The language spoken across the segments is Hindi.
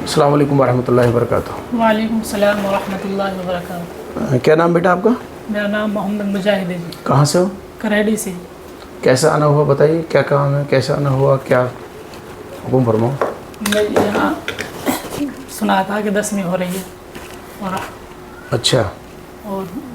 अस्सलाम वालेकुम वरहमतुल्लाहि वबरकातुहू। वालेकुम सलाम वरहमतुल्लाहि वबरकातुहू। क्या नाम बेटा आपका? मेरा नाम मोहम्मद मुजाहिद है जी। कहाँ से हो? करेडी से। कैसा आना हुआ बताइए, क्या काम है, कैसे आना हुआ, क्या हुक्म फरमाओ। मैं यहाँ सुना था कि 10वीं हो रही है और अच्छा,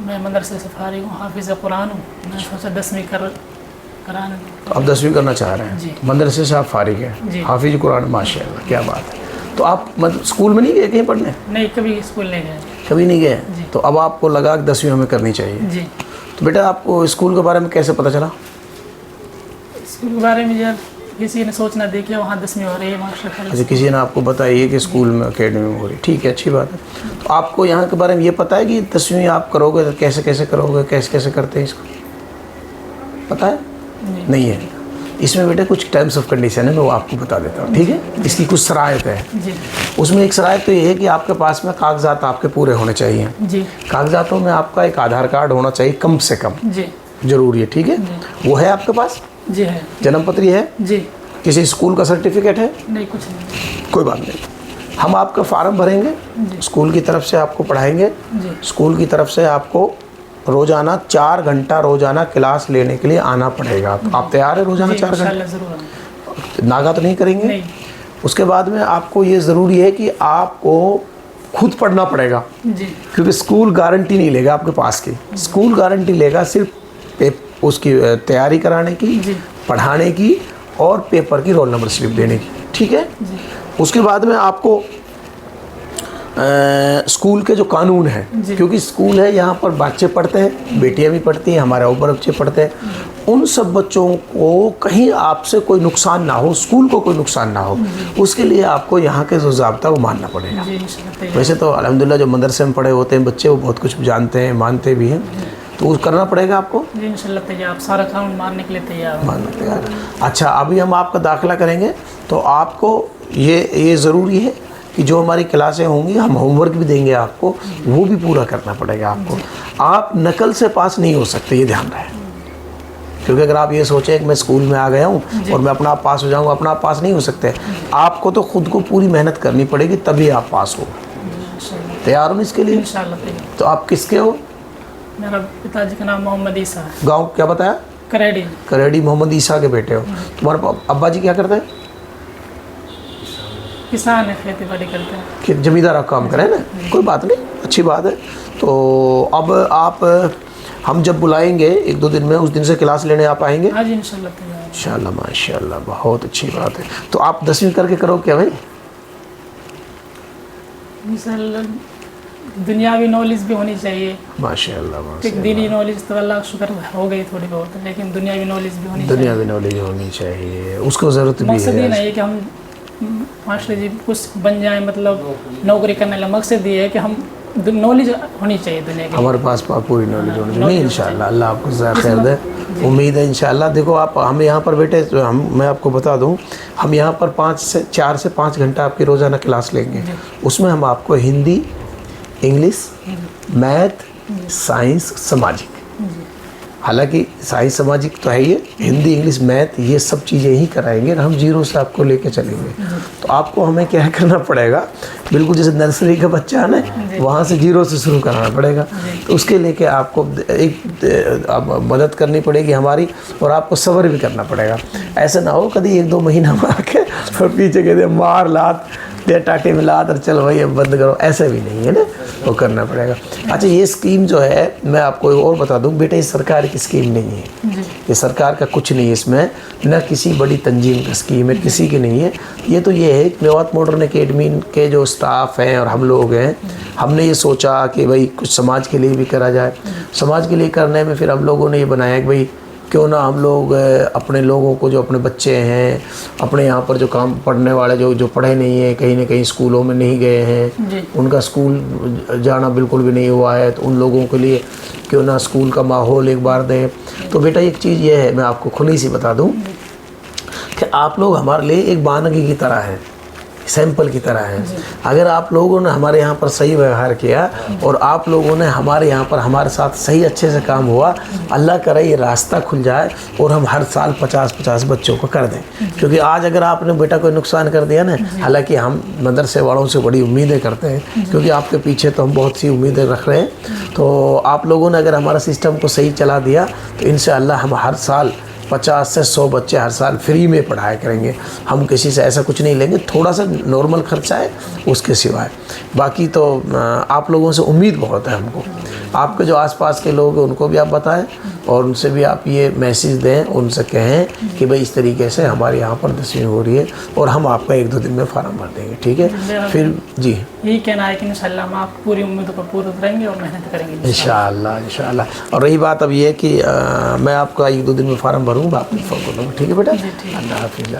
मैं मदरसे से फारिग हूँ, हाफिज़ कुरान हूँ। मैं सोचा 10वीं कराने। तो आप 10वीं करना चाह रहे जी। हैं, मदरसे से आप फारिग हैं, जी। हाफिज कुरान, माशाअल्लाह, क्या बात है। तो आप मतलब स्कूल में नहीं गए कहीं पढ़ने? नहीं, कभी स्कूल नहीं गए। कभी नहीं गए? जी। तो अब आपको लगा कि 10वीं हमें करनी चाहिए। जी। तो बेटा आपको स्कूल के बारे में कैसे पता चला? स्कूल के बारे में जब किसी ने सोचना देखिए वहाँ 10वीं हो रही है मास्टर। अच्छा, किसी ने आपको बताइए कि स्कूल में अकेडमी में हो रही, ठीक है, अच्छी बात है। तो आपको यहाँ के बारे में ये पता है कि 10वीं आप करोगे तो कैसे कैसे करोगे, कैसे कैसे करते हैं इसको, पता है? नहीं है। इसमें बेटा कुछ टर्म्स ऑफ कंडीशन है, मैं वो आपको बता देता हूँ, ठीक है। इसकी कुछ शराइत है जी। उसमें एक शराइत तो ये है कि आपके पास में कागजात आपके पूरे होने चाहिए। जी। कागजातों में आपका एक आधार कार्ड होना चाहिए कम से कम, जी। जरूरी है, ठीक है। वो है आपके पास? जी है। जन्म पत्री है? जी। किसी स्कूल का सर्टिफिकेट है? नहीं, कुछ नहीं। कोई बात नहीं, हम आपका फार्म भरेंगे, स्कूल की तरफ से आपको पढ़ाएंगे। स्कूल की तरफ से आपको रोज़ाना 4 घंटा रोज़ाना क्लास लेने के लिए आना पड़ेगा। तो आप तैयार है रोज़ाना 4 घंटे? नागा तो नहीं करेंगे? नहीं। उसके बाद में आपको ये ज़रूरी है कि आपको खुद पढ़ना पड़ेगा। जी। क्योंकि स्कूल गारंटी नहीं लेगा आपके पास की, स्कूल गारंटी लेगा सिर्फ उसकी तैयारी कराने की, पढ़ाने की और पेपर की रोल नंबर स्लिप देने की, ठीक है। उसके बाद में आपको स्कूल के जो कानून हैं, क्योंकि स्कूल है यहाँ पर बच्चे पढ़ते हैं, बेटियाँ भी पढ़ती हैं, हमारे ऊपर बच्चे पढ़ते हैं, उन सब बच्चों को कहीं आपसे कोई नुकसान ना हो, स्कूल को कोई नुकसान ना हो, उसके लिए आपको यहाँ के जो ज़ाब्ता वो मानना पड़ेगा। वैसे तो अल्हम्दुलिल्लाह जो मदरसे में पढ़े होते हैं बच्चे वो बहुत कुछ जानते हैं, मानते भी हैं, तो वो करना पड़ेगा आपको। जी इंशाल्लाह तैयार, आप सारा कानून मानने के लिए तैयार। मानने तैयार। अच्छा, अभी हम आपका दाखिला करेंगे तो आपको ये ज़रूरी है कि जो हमारी क्लासें होंगी हम होमवर्क भी देंगे आपको, वो भी पूरा करना पड़ेगा आपको। आप नकल से पास नहीं हो सकते, ये ध्यान रहे। क्योंकि अगर आप ये सोचें कि मैं स्कूल में आ गया हूँ और मैं अपना आप पास हो जाऊँगा, अपना आप पास नहीं हो सकते। आपको तो खुद को पूरी मेहनत करनी पड़ेगी तभी आप पास हो। तैयार हो इसके लिए? इंशाल्लाह तैयार। तो आप किसके हो? मेरा पिताजी का नाम मोहम्मद ईसा है। गाँव क्या बताया? करेडी। करेडी, मोहम्मद ईसा के बेटे हो। तुम्हारे अब्बा जी क्या करते हैं? किसान है, खेती बाड़ी करते हैं। कि जमींदार आप काम करें ना, कोई बात नहीं, अच्छी बात है। तो अब आप हम जब बुलाएंगे 1-2 दिन में, उस दिन से क्लास लेने आप आएंगे? हाँ जी इंशाल्लाह तैयार। इंशाल्लाह, माशाल्लाह, बहुत अच्छी बात है। तो आप 10वीं करके करो क्या भाई? इंशाल्लाह दुनियावी नॉलेज भी होनी चाहिए। माशाल्लाह, एक दीनी नॉलेज तो अल्लाह का शुक्र हो गई थोड़ी बहुत, लेकिन दुनियावी नॉलेज भी होनी चाहिए। दुनियावी नॉलेज होनी चाहिए, उसको ज़रूरत भी मकसद ये है। नहीं है कि हम मास्टर जी कुछ बन जाए, मतलब नौकरी करने का मकसद ये है कि हम नॉलेज होनी चाहिए दुनिया की। हमारे पास पूरी नॉलेज होनी चाहिए। नहीं, इंशाल्लाह अल्लाह आपको ज़्यादा खैर दे, उम्मीद है इंशाल्लाह। देखो आप, हम यहाँ पर बेटे, मैं आपको बता दूँ, हम यहाँ पर 4 से 5 घंटा आपकी रोज़ाना क्लास लेंगे। उसमें हम आपको हिंदी, इंग्लिश, मैथ, साइंस, सामाजिक, हालांकि साइंस सामाजिक तो है ये, हिंदी, इंग्लिश, मैथ, ये सब चीज़ें ही कराएंगे। हम जीरो से आपको लेके चलेंगे। तो आपको हमें क्या करना पड़ेगा, बिल्कुल जैसे नर्सरी का बच्चा है ना, वहाँ से जीरो से शुरू कराना पड़ेगा। तो उसके लेके आपको एक मदद करनी पड़ेगी हमारी, और आपको सब्र भी करना पड़ेगा। ऐसा ना हो कभी 1-2 महीना में आके और पीछे कहते मार लात या टाटे में लात और चलो भाई अब बंद करो, ऐसा भी नहीं है ना, वो करना पड़ेगा। अच्छा, ये स्कीम जो है, मैं आपको और बता दूं बेटा, ये सरकार की स्कीम नहीं है, ये सरकार का कुछ नहीं है इसमें, न किसी बड़ी तंजीम की स्कीम है, किसी की नहीं है। ये तो ये है कि मेवात मॉडर्न एकेडमी के जो स्टाफ हैं और हम लोग हैं, हमने ये सोचा कि भाई कुछ समाज के लिए भी करा जाए। समाज के लिए करने में फिर हम लोगों ने ये बनाया कि भाई क्यों ना हम लोग अपने लोगों को, जो अपने बच्चे हैं, अपने यहाँ पर जो काम पढ़ने वाले जो पढ़े नहीं हैं, कहीं ना कहीं स्कूलों में नहीं गए हैं, उनका स्कूल जाना बिल्कुल भी नहीं हुआ है, तो उन लोगों के लिए क्यों ना स्कूल का माहौल एक बार दें। तो बेटा एक चीज़ ये है, मैं आपको खुली सी बता दूँ कि आप लोग हमारे लिए एक बानगी की तरह हैं। सैंपल की तरह हैं। अगर आप लोगों ने हमारे यहाँ पर सही व्यवहार किया और आप लोगों ने हमारे यहाँ पर हमारे साथ सही अच्छे से काम हुआ, अल्लाह करे ये रास्ता खुल जाए और हम हर साल 50-50 बच्चों को कर दें। क्योंकि आज अगर आपने बेटा कोई नुकसान कर दिया ना, हालांकि हम मदरसे वालों से बड़ी उम्मीदें करते हैं, क्योंकि आपके पीछे तो हम बहुत सी उम्मीदें रख रहे हैं। तो आप लोगों ने अगर हमारा सिस्टम को सही चला दिया तो इंशाअल्लाह हम हर साल 50 से 100 बच्चे हर साल फ्री में पढ़ाया करेंगे। हम किसी से ऐसा कुछ नहीं लेंगे, थोड़ा सा नॉर्मल खर्चा है उसके सिवाय। बाकी तो आप लोगों से उम्मीद बहुत है हमको। आपके जो आसपास के लोग हैं उनको भी आप बताएं और उनसे भी आप ये मैसेज दें, उनसे कहें कि भाई इस तरीके से हमारे यहाँ पर 10वीं हो रही है और हम आपका 1-2 दिन में फार्म भर देंगे, ठीक है। फिर जी यही कहना है कि इंशाल्लाह हम आप पूरी उम्मीदों पर पूरे उतरेंगे और मेहनत करेंगे इंशाअल्लाह इंशाअल्लाह। और रही बात अब ये है कि मैं आपका 1-2 दिन में फार्म भरूँगा, आपको फ़ोन कर दूँगा, ठीक है बेटा। अल्लाह हाफ़िज़।